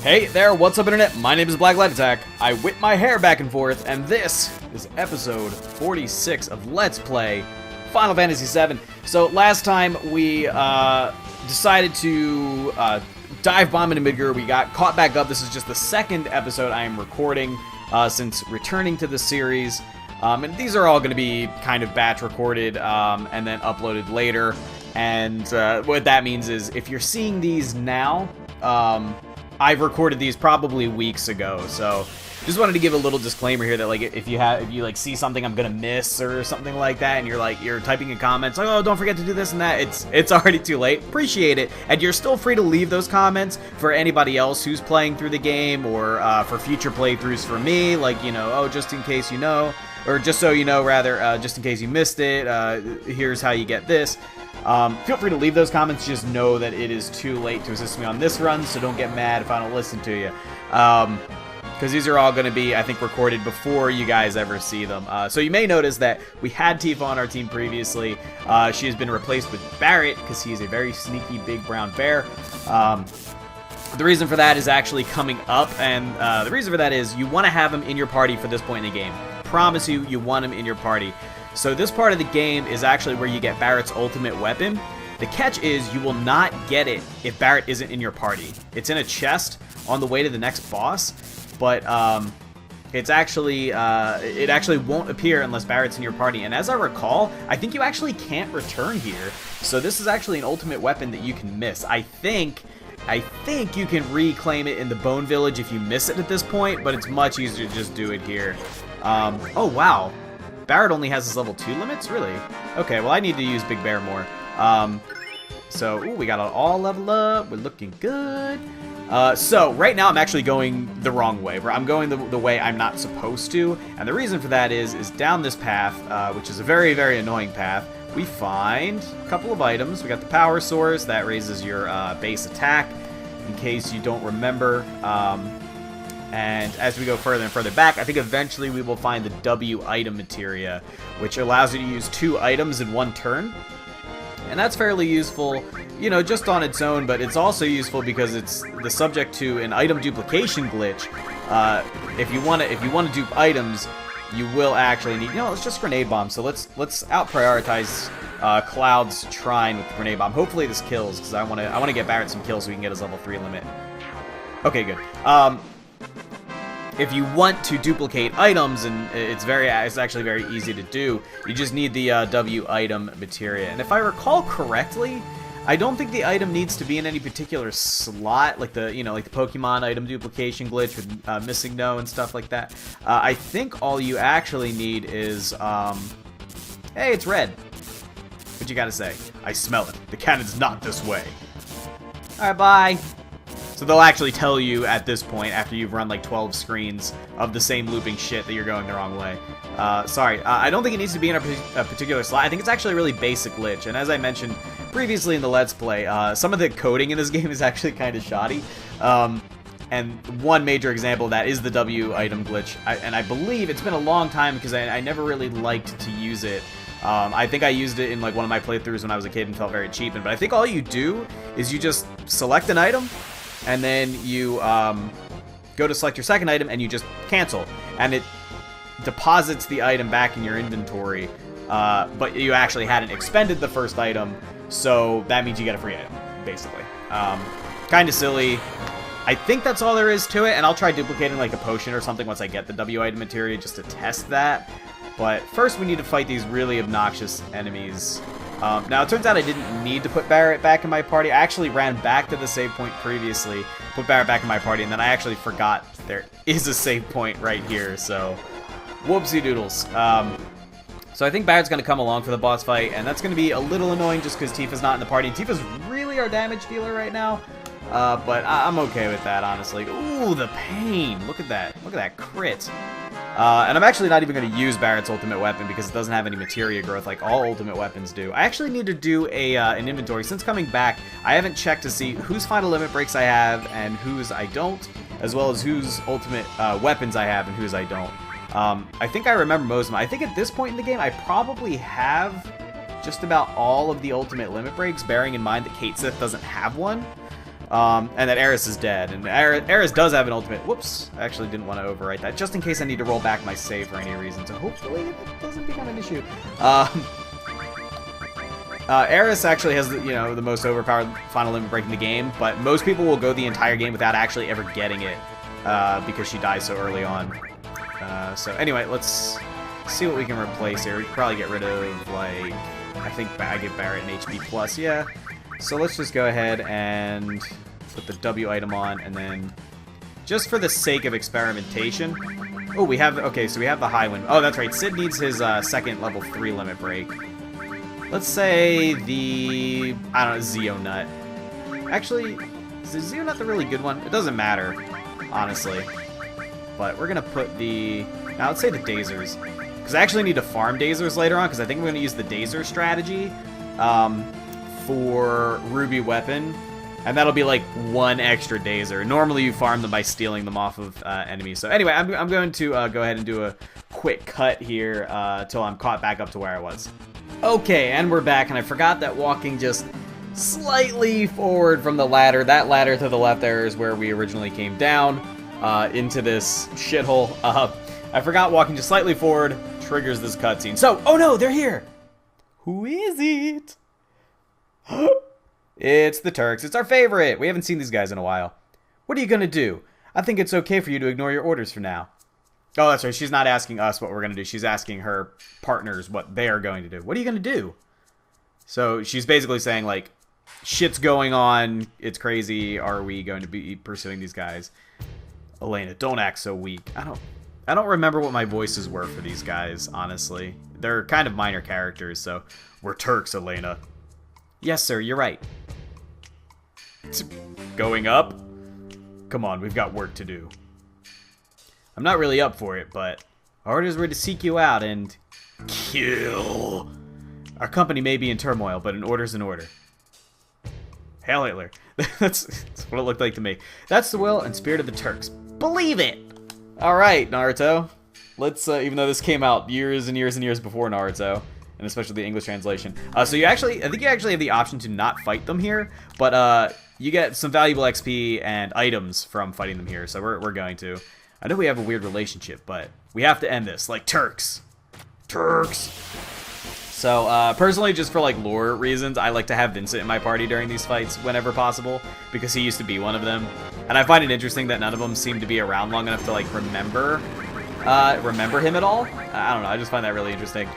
Hey there, what's up internet? My name is BlackLightAttack. I whip my hair back and forth, and this is episode 46 of Let's Play Final Fantasy VII. So last time we decided to dive bomb into Midgar. We got caught back up. This is just the second episode I am recording since returning to the series. And these are all going to be kind of batch recorded and then uploaded later. And what that means is if you're seeing these now, I've recorded these probably weeks ago, so just wanted to give a little disclaimer here that like if you like see something I'm gonna miss or something like that, and you're typing in comments like, oh, don't forget to do this and that, it's already too late. Appreciate it, and you're still free to leave those comments for anybody else who's playing through the game, or for future playthroughs for me, like, you know, oh, just in case you know, or just so you know, rather, just in case you missed it, here's how you get this. Feel free to leave those comments. Just know that it is too late to assist me on this run, so don't get mad if I don't listen to you. Because these are all going to be, I think, recorded before you guys ever see them. So you may notice that we had Tifa on our team previously. She has been replaced with Barret because he's a very sneaky big brown bear. The reason for that is actually coming up, and the reason for that is you want to have him in your party for this point in the game. Promise you, you want him in your party. So this part of the game is actually where you get Barret's ultimate weapon. The catch is you will not get it if Barret isn't in your party. It's in a chest on the way to the next boss, but it's actually it actually won't appear unless Barret's in your party. And as I recall, I think you actually can't return here. So this is actually an ultimate weapon that you can miss. I think you can reclaim it in the Bone Village if you miss it at this point, but it's much easier to just do it here. Oh wow. Barret only has his level 2 limits? Really? Okay, well I need to use Big Bear more. Ooh, we got it all level up. We're looking good. So, right now I'm actually going the wrong way. I'm going the way I'm not supposed to. And the reason for that is down this path, which is a very, very annoying path, we find a couple of items. We got the power source. That raises your base attack, in case you don't remember. And as we go further and further back, I think eventually we will find the W item materia, which allows you to use 2 items in one turn. And that's fairly useful, you know, just on its own, but it's also useful because it's the subject to an item duplication glitch. If you want to dupe items, you will actually need, you know, it's just grenade bomb. So let's out prioritize Cloud's Shrine with the grenade bomb. Hopefully this kills, because I want to get Barret some kills so we can get his level 3 limit. Okay, good. If you want to duplicate items, and it's actually very easy to do, you just need the W item materia. And if I recall correctly, I don't think the item needs to be in any particular slot, like the Pokemon item duplication glitch with missing no and stuff like that. I think all you actually need is, hey, it's red. What you gotta say? I smell it. The cannon's not this way. All right, bye. So they'll actually tell you at this point, after you've run like 12 screens of the same looping shit, that you're going the wrong way. Sorry, I don't think it needs to be in a particular slot. I think it's actually a really basic glitch. And as I mentioned previously in the Let's Play, some of the coding in this game is actually kind of shoddy. And one major example of that is the W item glitch. And I believe it's been a long time because I never really liked to use it. I think I used it in like one of my playthroughs when I was a kid and felt very cheap. But I think all you do is you just select an item, and then you go to select your second item, and you just cancel. And it deposits the item back in your inventory, but you actually hadn't expended the first item, so that means you get a free item, basically. Kind of silly. I think that's all there is to it, and I'll try duplicating like a potion or something once I get the W item materia just to test that. But first we need to fight these really obnoxious enemies. Now, it turns out I didn't need to put Barret back in my party. I actually ran back to the save point previously, put Barret back in my party, and then I actually forgot there is a save point right here, so whoopsie doodles. So I think Barret's going to come along for the boss fight, and that's going to be a little annoying just because Tifa's not in the party. And Tifa's really our damage dealer right now, but I'm okay with that, honestly. Ooh, the pain. Look at that. Look at that crit. And I'm actually not even going to use Barret's ultimate weapon because it doesn't have any materia growth like all ultimate weapons do. I actually need to do an inventory. Since coming back, I haven't checked to see whose final limit breaks I have and whose I don't, as well as whose ultimate weapons I have and whose I don't. I think I remember most of them. I think at this point in the game, I probably have just about all of the ultimate limit breaks, bearing in mind that Kate Sith doesn't have one. And that Eris is dead. And Eris does have an ultimate. Whoops. I actually didn't want to overwrite that, just in case I need to roll back my save for any reason. So hopefully it doesn't become an issue. Eris actually has, the most overpowered final limit break in the game, but most people will go the entire game without actually ever getting it, because she dies so early on. So anyway, let's see what we can replace here. We can probably get rid of, like, I think I give Barret an HP plus, yeah. So let's just go ahead and put the W item on, and then, just for the sake of experimentation, oh, we have, okay, so we have the high one. Oh, that's right, Sid needs his second level 3 limit break. Let's say the, I don't know, Zeonut. Actually, is the Zeonut the really good one? It doesn't matter, honestly. But we're going to put the, now let's say the Dazers. Because I actually need to farm Dazers later on, because I think we're going to use the Dazer strategy for Ruby Weapon. And that'll be like 1 extra Dazer. Normally you farm them by stealing them off of enemies. So anyway, I'm going to go ahead and do a quick cut here till I'm caught back up to where I was. Okay, and we're back, and I forgot that walking just slightly forward from the ladder, that ladder to the left there is where we originally came down into this shithole. I forgot walking just slightly forward triggers this cutscene. So, oh no, they're here! Who is it? It's the Turks. It's our favorite. We haven't seen these guys in a while. What are you gonna do? I think it's okay for you to ignore your orders for now. Oh, that's right. She's not asking us what we're going to do. She's asking her partners what they are going to do. What are you going to do? So she's basically saying, like, shit's going on. It's crazy. Are we going to be pursuing these guys? Elena, don't act so weak. I don't remember what my voices were for these guys, honestly. They're kind of minor characters, so we're Turks, Elena. Yes, sir. You're right. Going up? Come on. We've got work to do. I'm not really up for it, but our orders were to seek you out and kill. Our company may be in turmoil, but an order's an order. Hail Hitler. That's what it looked like to me. That's the will and spirit of the Turks. Believe it! Alright, Naruto. Let's, even though this came out years and years and years before Naruto, and especially the English translation. So I think you actually have the option to not fight them here, but you get some valuable XP and items from fighting them here, so we're going to. I know we have a weird relationship, but we have to end this, like Turks. Turks! So, personally, just for, like, lore reasons, I like to have Vincent in my party during these fights whenever possible, because he used to be one of them. And I find it interesting that none of them seem to be around long enough to, like, remember him at all. I don't know, I just find that really interesting.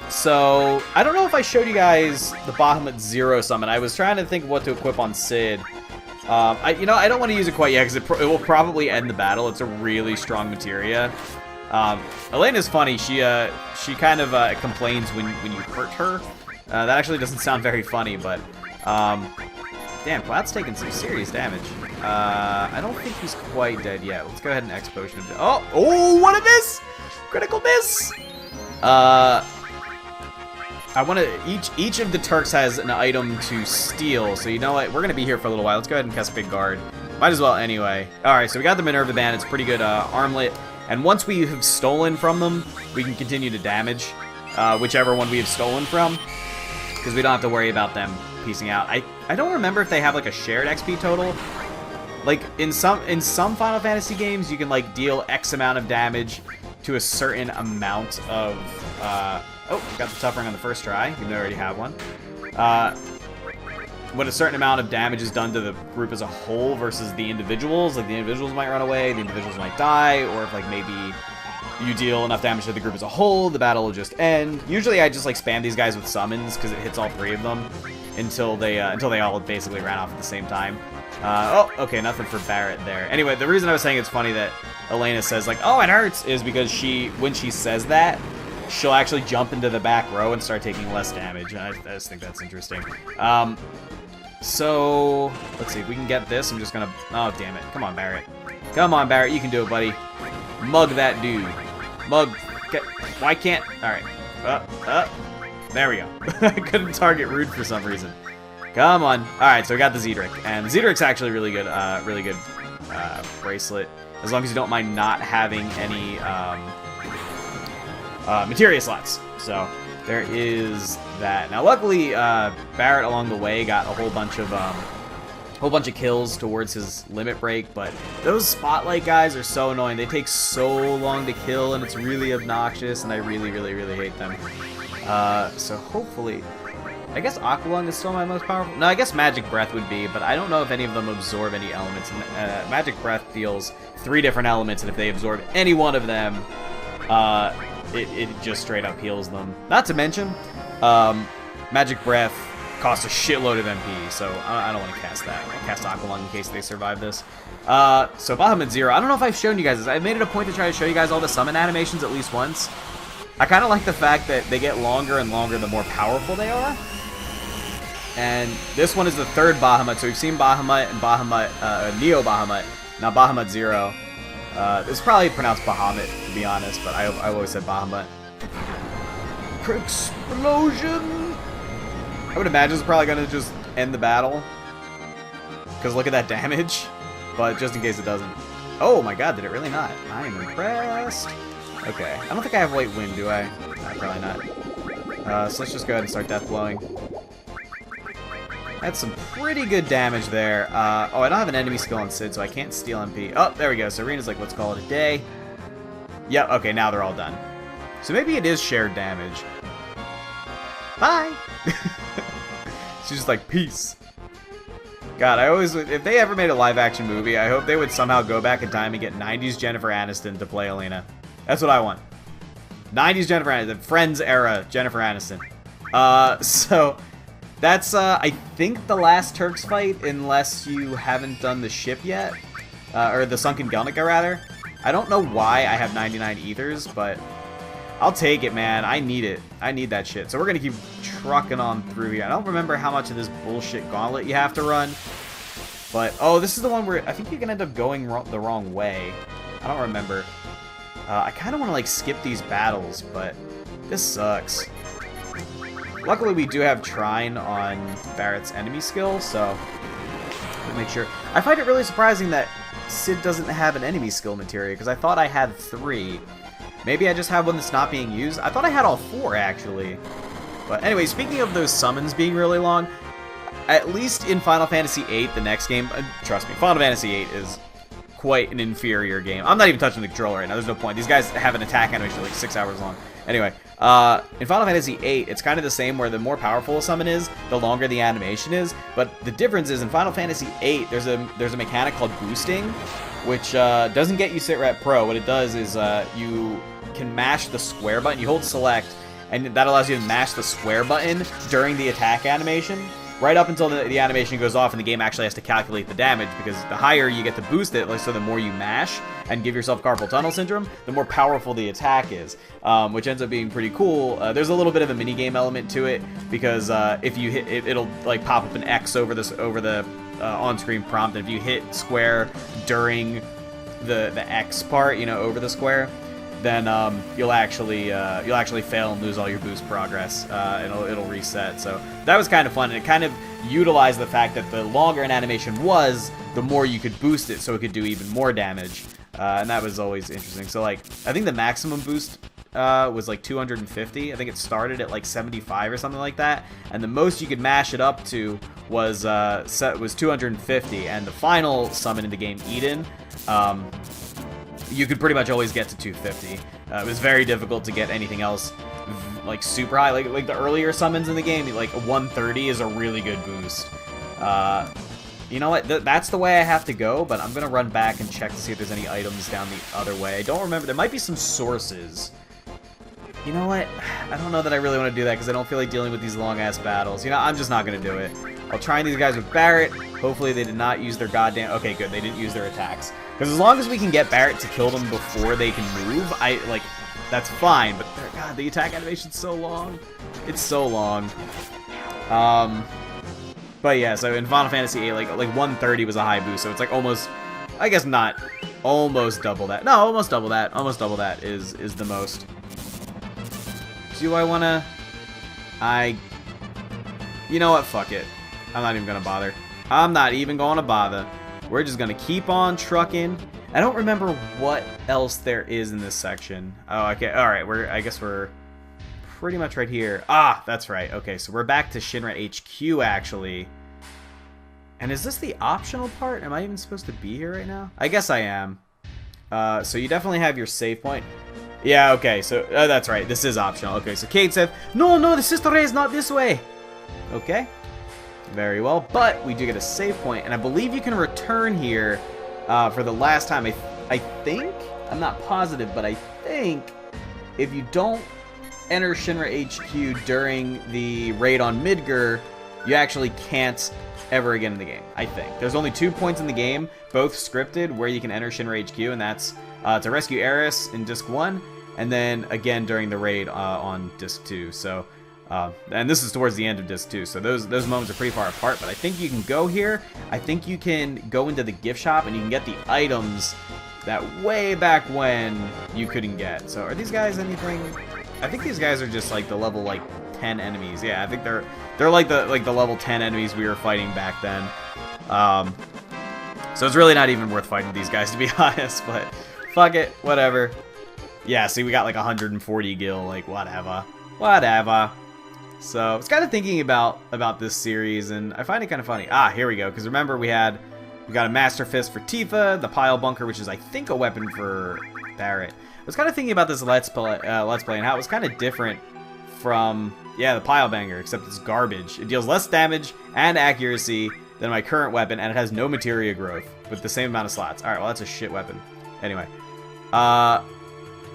So, I don't know if I showed you guys the Bahamut Zero summon. I was trying to think of what to equip on Sid. I don't want to use it quite yet, because it will probably end the battle. It's a really strong materia. Elena's funny. She kind of complains when you hurt her. That actually doesn't sound very funny, but damn, Cloud's taking some serious damage. I don't think he's quite dead yet. Let's go ahead and X potion him. Oh, what a miss! Critical miss! I want to, each of the Turks has an item to steal, so you know what, we're going to be here for a little while. Let's go ahead and cast Big Guard. Might as well anyway. Alright, so we got the Minerva Band. It's pretty good armlet. And once we have stolen from them, we can continue to damage whichever one we have stolen from, because we don't have to worry about them piecing out. I don't remember if they have like a shared XP total. Like in some Final Fantasy games, you can like deal X amount of damage to a certain amount of oh, got the tough ring on the first try, even though I already have one. When a certain amount of damage is done to the group as a whole versus the individuals, like the individuals might run away, the individuals might die, or if like maybe you deal enough damage to the group as a whole, the battle will just end. Usually I just like spam these guys with summons because it hits all 3 of them until they all basically ran off at the same time. Oh, okay, nothing for Barret there. Anyway, the reason I was saying it's funny that Elena says like, oh, it hurts, is because when she says that, she'll actually jump into the back row and start taking less damage. I just think that's interesting. So, let's see if we can get this. I'm just gonna, oh, damn it. Come on, Barret. Come on, Barret. You can do it, buddy. Mug that dude. Mug. Why can't, all right. There we go. I couldn't target Rude for some reason. Come on. All right, so we got the Zedric. And the Zedric's actually really good bracelet. As long as you don't mind not having any materia slots. So there is that. Now, luckily, Barret along the way got a whole bunch of whole bunch of kills towards his limit break, but those spotlight guys are so annoying. They take so long to kill, and it's really obnoxious, and I really, really, really hate them. So hopefully, I guess Aqua Lung is still my most powerful. No, I guess Magic Breath would be, but I don't know if any of them absorb any elements. Magic Breath deals 3 different elements, and if they absorb any one of them, it just straight up heals them. Not to mention, Magic Breath costs a shitload of MP, so I don't want to cast that. I'll cast Aqua Lung in case they survive this. So Bahamut Zero, I don't know if I've shown you guys this. I made it a point to try to show you guys all the summon animations at least once. I kind of like the fact that they get longer and longer the more powerful they are. And this one is the 3rd Bahamut, so we've seen Bahamut and Bahamut, Neo Bahamut, now Bahamut Zero. It's probably pronounced Bahamut, to be honest, but I've always said Bahamut. Explosion! I would imagine it's probably going to just end the battle. Because look at that damage. But just in case it doesn't. Oh my god, did it really not? I am impressed. Okay. I don't think I have White Wind, do I? Probably not. So let's just go ahead and start death blowing. That's some pretty good damage there. Oh, I don't have an enemy skill on Sid, so I can't steal MP. Oh, there we go. So Arena's like, let's call it a day. Yep, okay, now they're all done. So maybe it is shared damage. Bye! She's just like, peace. God, if they ever made a live-action movie, I hope they would somehow go back in time and get 90s Jennifer Aniston to play Elena. That's what I want. 90s Jennifer Aniston, Friends era Jennifer Aniston. So that's, I think, the last Turks fight, unless you haven't done the ship yet. Or the Sunken Gelnica, rather. I don't know why I have 99 ethers, but I'll take it, man. I need it. I need that shit. So we're going to keep trucking on through here. I don't remember how much of this bullshit gauntlet you have to run. But, oh, this is the one where I think you can end up going the wrong way. I don't remember. I kind of want to, like, skip these battles, but this sucks. Luckily, we do have Trine on Barrett's enemy skill, so we'll make sure. I find it really surprising that Sid doesn't have an enemy skill materia, because I thought I had 3. Maybe I just have one that's not being used. I thought I had all 4, actually. But anyway, speaking of those summons being really long, at least in Final Fantasy VIII, the next game, trust me, Final Fantasy VIII is quite an inferior game. I'm not even touching the controller right now. There's no point. These guys have an attack animation like 6 hours long. Anyway, in Final Fantasy VIII, it's kind of the same, where the more powerful a summon is, the longer the animation is. But the difference is, in Final Fantasy VIII, there's a mechanic called boosting, which doesn't get you Sitrep Pro. What it does is you can mash the square button. You hold select, and that allows you to mash the square button during the attack animation, right up until the animation goes off and the game actually has to calculate the damage, because the higher you get to boost it, like, so the more you mash and give yourself carpal tunnel syndrome, the more powerful the attack is, which ends up being pretty cool. There's a little bit of a minigame element to it, because if you hit it, it'll like pop up an X over the on-screen prompt, and if you hit square during the X part, you know, over the square, then you'll actually fail and lose all your boost progress. It'll reset. So that was kind of fun, and it kind of utilized the fact that the longer an animation was, the more you could boost it, so it could do even more damage. And that was always interesting. So, like, I think the maximum boost was like 250. I think it started at like 75 or something like that, and the most you could mash it up to was 250. And the final summon in the game, Eden, you could pretty much always get to 250. It was very difficult to get anything else like super high. Like the earlier summons in the game, like 130 is a really good boost. You know what? That's the way I have to go, but I'm gonna run back and check to see if there's any items down the other way. I don't remember. There might be some sources. You know what? I don't know that I really want to do that, because I don't feel like dealing with these long-ass battles. You know, I'm just not going to do it. I'll try these guys with Barrett. Hopefully they did not use their goddamn... Okay, good. They didn't use their attacks. Because as long as we can get Barrett to kill them before they can move, that's fine. But, God, the attack animation's so long. It's so long. But yeah, so in Final Fantasy VIII, like 130 was a high boost, so it's like almost... I guess not almost double that. No, almost double that. Almost double that is the most... Do I wanna... You know what? Fuck it. I'm not even gonna bother. I'm not even gonna bother. We're just gonna keep on trucking. I don't remember what else there is in this section. Oh, okay. Alright, I guess we're pretty much right here. Ah, that's right. Okay, so we're back to Shinra HQ, actually. And is this the optional part? Am I even supposed to be here right now? I guess I am. So you definitely have your save point. Yeah, okay, so that's right. This is optional. Okay, so Kate said, no, the sister is not this way. Okay. Very well. But we do get a save point, and I believe you can return here for the last time. I think? I'm not positive, but I think if you don't enter Shinra HQ during the raid on Midgar, you actually can't ever again in the game, I think. There's only 2 points in the game, both scripted, where you can enter Shinra HQ, and that's to rescue Eris in Disc 1, and then again during the raid on Disc 2. So, and this is towards the end of Disc 2, so those moments are pretty far apart, but I think you can go here. I think you can go into the gift shop, and you can get the items that way back when you couldn't get. So are these guys anything? I think these guys are just like the level like 10 enemies. Yeah, I think they're like the level 10 enemies we were fighting back then. So it's really not even worth fighting these guys, to be honest, but fuck it, whatever. Yeah, see, we got like 140 gil, like whatever. So I was kind of thinking about this series, and I find it kind of funny. Ah, here we go, because remember we got a Master Fist for Tifa, the Pile Bunker, which is I think a weapon for Barrett. I was kind of thinking about this Let's Play and how it was kind of different from, yeah, the Pile Banger, except it's garbage. It deals less damage and accuracy than my current weapon, and it has no materia growth with the same amount of slots. Alright, well, that's a shit weapon. Anyway. I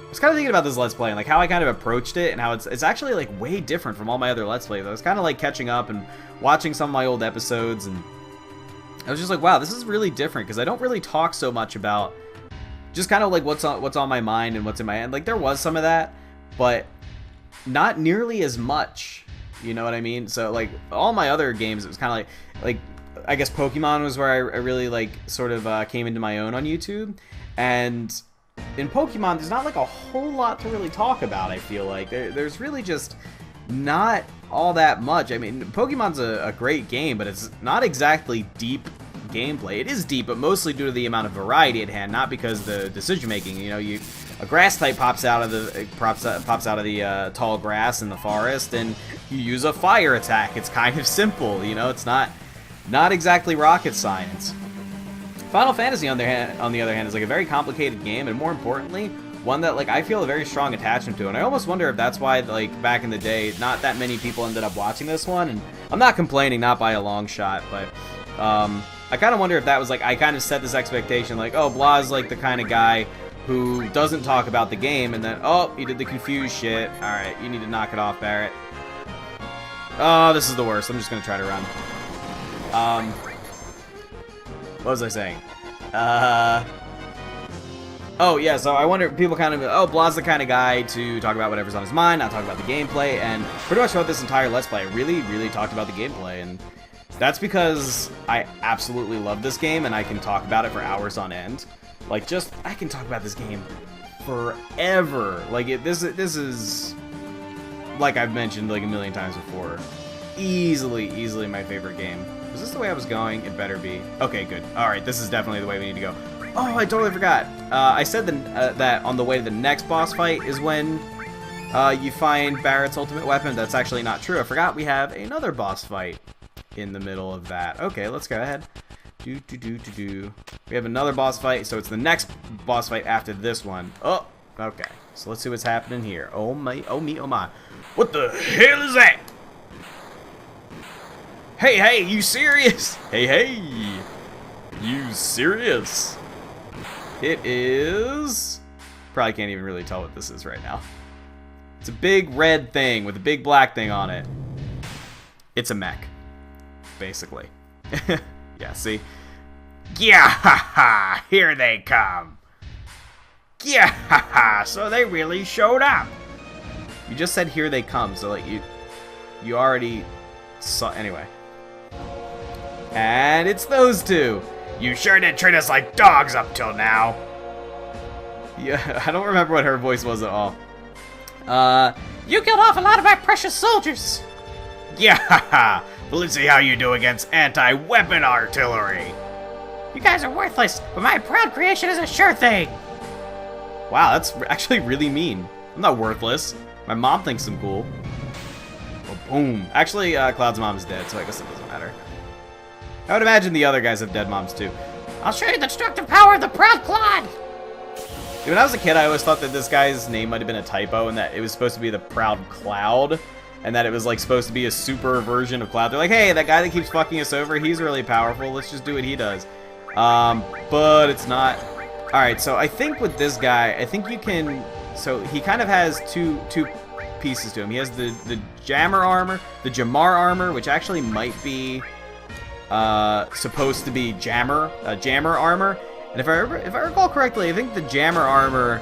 was kind of thinking about this Let's Play and like how I kind of approached it, and how it's actually like way different from all my other Let's Plays. I was kind of like catching up and watching some of my old episodes, and I was just like, wow, this is really different, because I don't really talk so much about just kind of like what's on my mind and what's in my head. Like, there was some of that, but not nearly as much, you know what I mean? So like all my other games, it was kind of like I guess Pokemon was where I really like sort of came into my own on YouTube, and in Pokemon there's not like a whole lot to really talk about. I feel like there's really just not all that much. I mean, Pokemon's a great game, but it's not exactly deep gameplay. It is deep, but mostly due to the amount of variety at hand, not because the decision making. You know, a grass type pops out of the tall grass in the forest, and you use a fire attack. It's kind of simple, you know. It's not exactly rocket science. Final Fantasy, on the other hand, is like a very complicated game, and more importantly, one that like I feel a very strong attachment to. And I almost wonder if that's why, like, back in the day, not that many people ended up watching this one. And I'm not complaining, not by a long shot, but I kind of wonder if that was like, I kind of set this expectation, like, oh, Blah's like the kind of guy who doesn't talk about the game, and then, oh, you did the confused shit. Alright, you need to knock it off, Barrett. Oh, this is the worst. I'm just gonna try to run. What was I saying? Oh, yeah, so I wonder, people kind of, oh, Blah's the kind of guy to talk about whatever's on his mind, not talk about the gameplay, and pretty much throughout this entire Let's Play, I really talked about the gameplay, and that's because I absolutely love this game, and I can talk about it for hours on end. Like, I can talk about this game forever. Like, this is, like I've mentioned like a million times before, easily my favorite game. Was this the way I was going? It better be. Okay, good. Alright, this is definitely the way we need to go. Oh, I totally forgot. I said that on the way to the next boss fight is when you find Barrett's ultimate weapon. That's actually not true. I forgot we have another boss fight in the middle of that. Okay, let's go ahead. We have another boss fight, so it's the next boss fight after this one. Oh, okay. So let's see what's happening here. Oh my, oh me, oh my. What the hell is that? Hey, you serious? Hey, you serious? It is... Probably can't even really tell what this is right now. It's a big red thing with a big black thing on it. It's a mech, basically. Yeah, see? Yeah, ha, here they come. Yeah, ha, so they really showed up. You just said here they come, so like you already saw. Anyway. And it's those two. You sure did treat us like dogs up till now. Yeah, I don't remember what her voice was at all. You killed off a lot of my precious soldiers. Yeah, haha. But let's see how you do against anti-weapon artillery. You guys are worthless, but my proud creation is a sure thing. Wow, that's actually really mean. I'm not worthless. My mom thinks I'm cool. Oh, boom. Actually, Cloud's mom is dead, so I guess it doesn't matter. I would imagine the other guys have dead moms too. I'll show you the destructive power of the Proud Clod! Dude, when I was a kid, I always thought that this guy's name might have been a typo and that it was supposed to be the Proud Cloud. And that it was like supposed to be a super version of Cloud. They're like, hey, that guy that keeps fucking us over, he's really powerful. Let's just do what he does. But it's not. Alright, so I think with this guy, I think you can... So he kind of has two pieces to him. He has the Jammer armor, the Jamar armor, which actually might be supposed to be Jammer armor. And if I recall correctly, I think the Jammer armor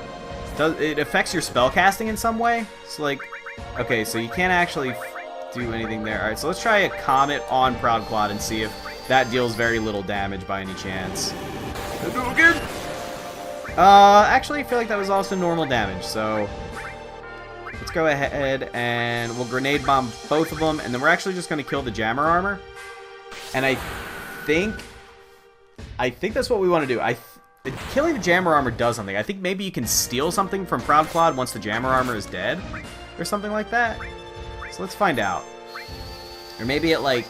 it affects your spell casting in some way. So like, okay, so you can't actually do anything there. All right, so let's try a Comet on Proud Clod and see if that deals very little damage by any chance. Actually, I feel like that was also normal damage. So let's go ahead and we'll grenade bomb both of them, and then we're actually just going to kill the Jammer armor. And I think that's what we want to do. Killing the Jammer armor does something. I think maybe you can steal something from Proud Clod once the Jammer armor is dead, or something like that. So let's find out. Or maybe it like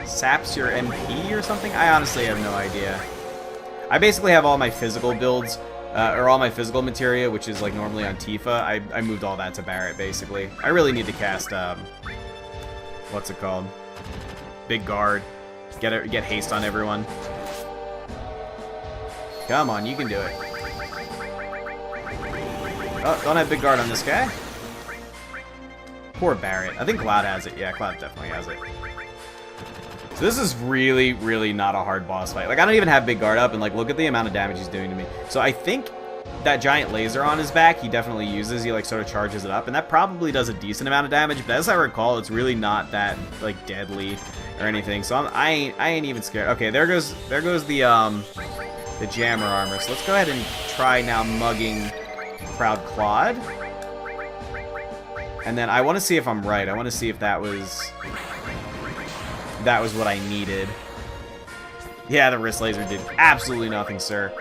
saps your MP or something. I honestly have no idea. I basically have all my physical builds, or all my physical materia, which is like normally on Tifa. I moved all that to Barret basically. I really need to cast what's it called? Big Guard. Get haste on everyone. Come on, you can do it. Oh, don't have Big Guard on this guy. Poor Barret. I think Clad has it. Yeah, Clad definitely has it. So this is really, really not a hard boss fight. Like, I don't even have Big Guard up, and like, look at the amount of damage he's doing to me. So I think that giant laser on his back, he definitely uses. He like sort of charges it up, and that probably does a decent amount of damage. But as I recall, it's really not that like deadly or anything. So I ain't even scared. Okay, there goes the Jammer armor. So let's go ahead and try now mugging Proud Clod. And then I want to see if I'm right. I want to see if that was what I needed. Yeah, the wrist laser did absolutely nothing, sir.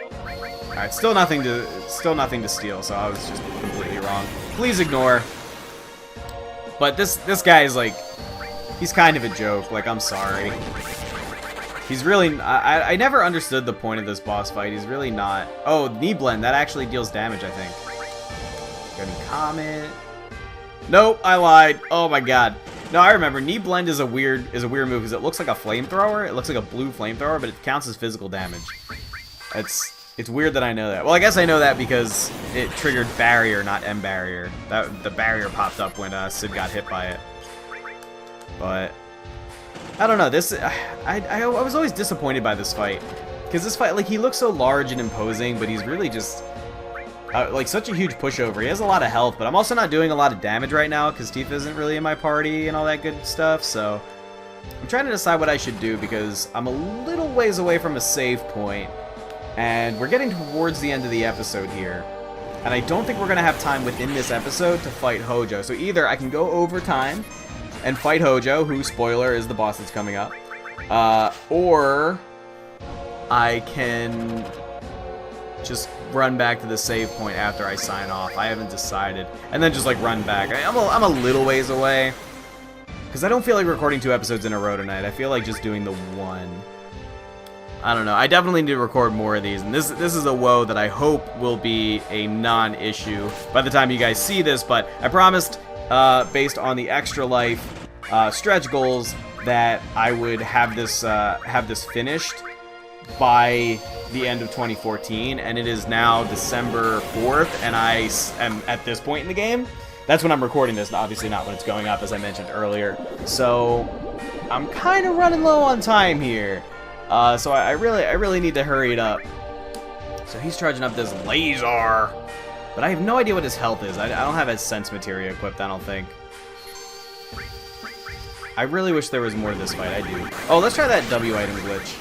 All right, still nothing to steal. So I was just completely wrong. Please ignore. But this guy is like, he's kind of a joke. Like, I'm sorry. He's really... I never understood the point of this boss fight. He's really not... Oh, Knee Blend. That actually deals damage, I think. Got any Comet? Nope, I lied. Oh my god. No, I remember. Knee Blend is a weird move because it looks like a flamethrower. It looks like a blue flamethrower, but it counts as physical damage. It's weird that I know that. Well, I guess I know that because it triggered Barrier, not M Barrier. The barrier popped up when Sid got hit by it. But... I don't know, I was always disappointed by this fight. Because this fight, like, he looks so large and imposing, but he's really just, like, such a huge pushover. He has a lot of health, but I'm also not doing a lot of damage right now, because Tifa isn't really in my party and all that good stuff, so... I'm trying to decide what I should do, because I'm a little ways away from a save point, and we're getting towards the end of the episode here. And I don't think we're going to have time within this episode to fight Hojo, so either I can go over time and fight Hojo, who, spoiler, is the boss that's coming up. Or I can just run back to the save point after I sign off. I haven't decided. And then just, like, run back. I'm a little ways away. Because I don't feel like recording 2 episodes in a row tonight. I feel like just doing the one. I don't know. I definitely need to record more of these. And this is a woe that I hope will be a non-issue by the time you guys see this. But I promised... based on the extra life stretch goals, that I would have this finished by the end of 2014, and it is now December 4th, and I am at this point in the game. That's when I'm recording this, obviously not when it's going up, as I mentioned earlier. So I'm kind of running low on time here. So I really need to hurry it up. So he's charging up this laser. But I have no idea what his health is. I don't have his sense materia equipped, I don't think. I really wish there was more to this fight. I do. Oh, let's try that W item glitch.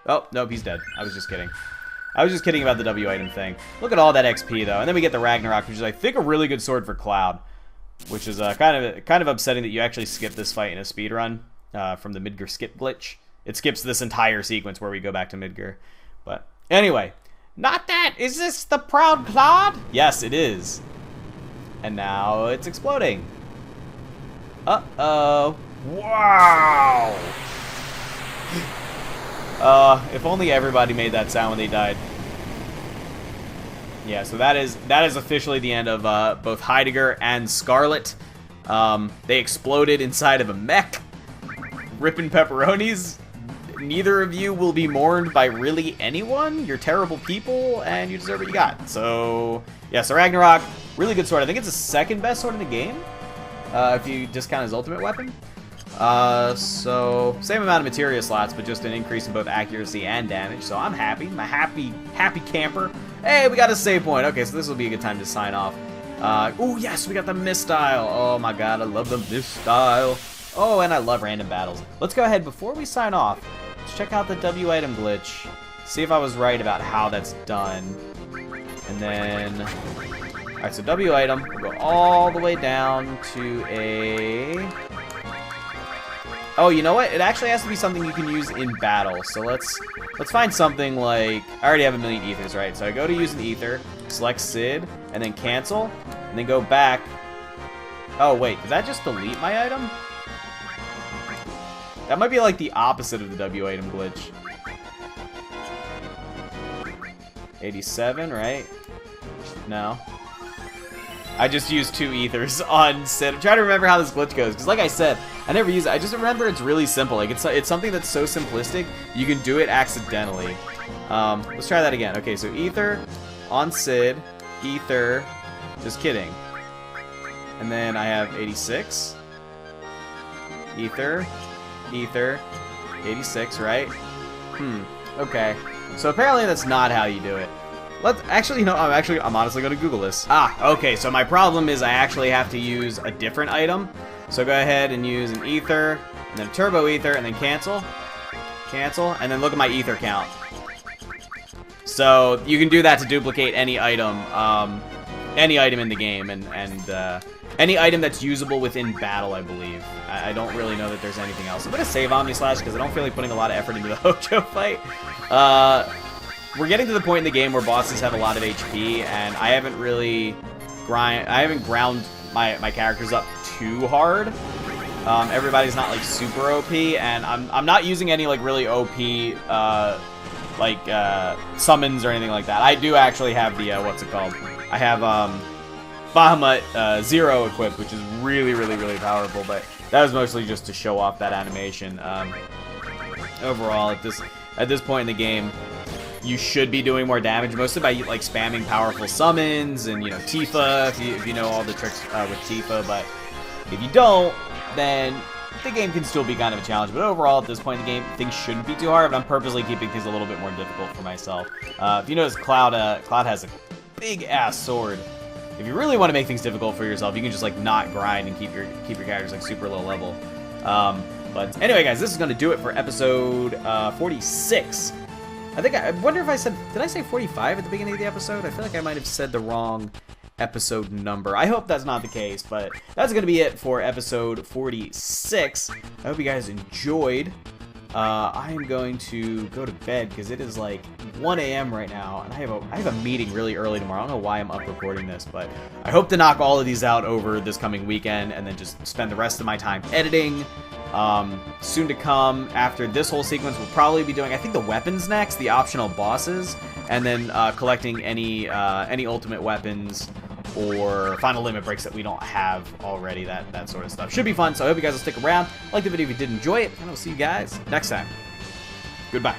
Oh, nope, he's dead. I was just kidding. I was just kidding about the W item thing. Look at all that XP, though. And then we get the Ragnarok, which is, I think, a really good sword for Cloud. Which is kind of upsetting that you actually skip this fight in a speedrun from the Midgar skip glitch. It skips this entire sequence where we go back to Midgar. But anyway... Not that! Is this the Proud Clod? Yes, it is. And now it's exploding. Uh-oh. Wow! If only everybody made that sound when they died. Yeah, so that is officially the end of both Heidegger and Scarlet. They exploded inside of a mech. Ripping pepperonis. Neither of you will be mourned by really anyone. You're terrible people, and you deserve what you got. So, yeah, so Ragnarok, really good sword. I think it's the second best sword in the game, if you discount his ultimate weapon. So, same amount of materia slots, but just an increase in both accuracy and damage. So I'm happy. I'm a happy camper. Hey, we got a save point. Okay, so this will be a good time to sign off. Oh, yes, we got the mistile. Oh, my God, I love the mistile. Oh, and I love random battles. Let's go ahead, before we sign off, let's check out the W item glitch. See if I was right about how that's done. And then... Alright, so W item, we'll go all the way down to a... Oh, you know what? It actually has to be something you can use in battle. So let's find something like... I already have a million ethers, right? So I go to use an ether, select Sid, and then cancel, and then go back. Oh, wait. Did that just delete my item? That might be like the opposite of the W item glitch. 87, right? No. I just used 2 ethers on Sid. I'm trying to remember how this glitch goes, because like I said, I never use it. I just remember it's really simple. Like it's something that's so simplistic, you can do it accidentally. Let's try that again. Okay, so ether on Sid, ether, just kidding. And then I have 86. Ether, ether, 86, right? Okay. So apparently that's not how you do it. Let's actually, you know, I'm honestly going to Google this. Okay, so my problem is I actually have to use a different item. So go ahead and use an ether, and then a turbo ether, and then cancel. Cancel, and then look at my ether count. So you can do that to duplicate any item in the game, and any item that's usable within battle, I believe. I don't really know that there's anything else. I'm going to save Omnislash because I don't feel like putting a lot of effort into the Hojo fight. We're getting to the point in the game where bosses have a lot of HP, and I haven't really ground my characters up too hard. Everybody's not like super OP, and I'm not using any like really OP summons or anything like that. I do actually have the what's it called? I have Bahamut 0 equipped, which is really powerful, but that was mostly just to show off that animation. Overall, at this point in the game, you should be doing more damage, mostly by like spamming powerful summons and, you know, Tifa, if you know all the tricks with Tifa. But if you don't, then the game can still be kind of a challenge. But overall, at this point in the game, things shouldn't be too hard. But I'm purposely keeping things a little bit more difficult for myself. If you notice, Cloud has a big ass sword. If you really want to make things difficult for yourself, you can just like not grind and keep your characters like super low level. But anyway, guys, this is going to do it for episode 46. I wonder if I said, did I say 45 at the beginning of the episode? I feel like I might have said the wrong episode number. I hope that's not the case, but that's going to be it for episode 46. I hope you guys enjoyed. I am going to go to bed because it is like 1 a.m. right now, and I have a meeting really early tomorrow. I don't know why I'm up recording this, but I hope to knock all of these out over this coming weekend and then just spend the rest of my time editing. Soon to come, after this whole sequence, we'll probably be doing, I think, the weapons next, the optional bosses, and then collecting any ultimate weapons or final limit breaks that we don't have already, that sort of stuff. Should be fun, so I hope you guys will stick around. Like the video if you did enjoy it, and I'll see you guys next time. Goodbye.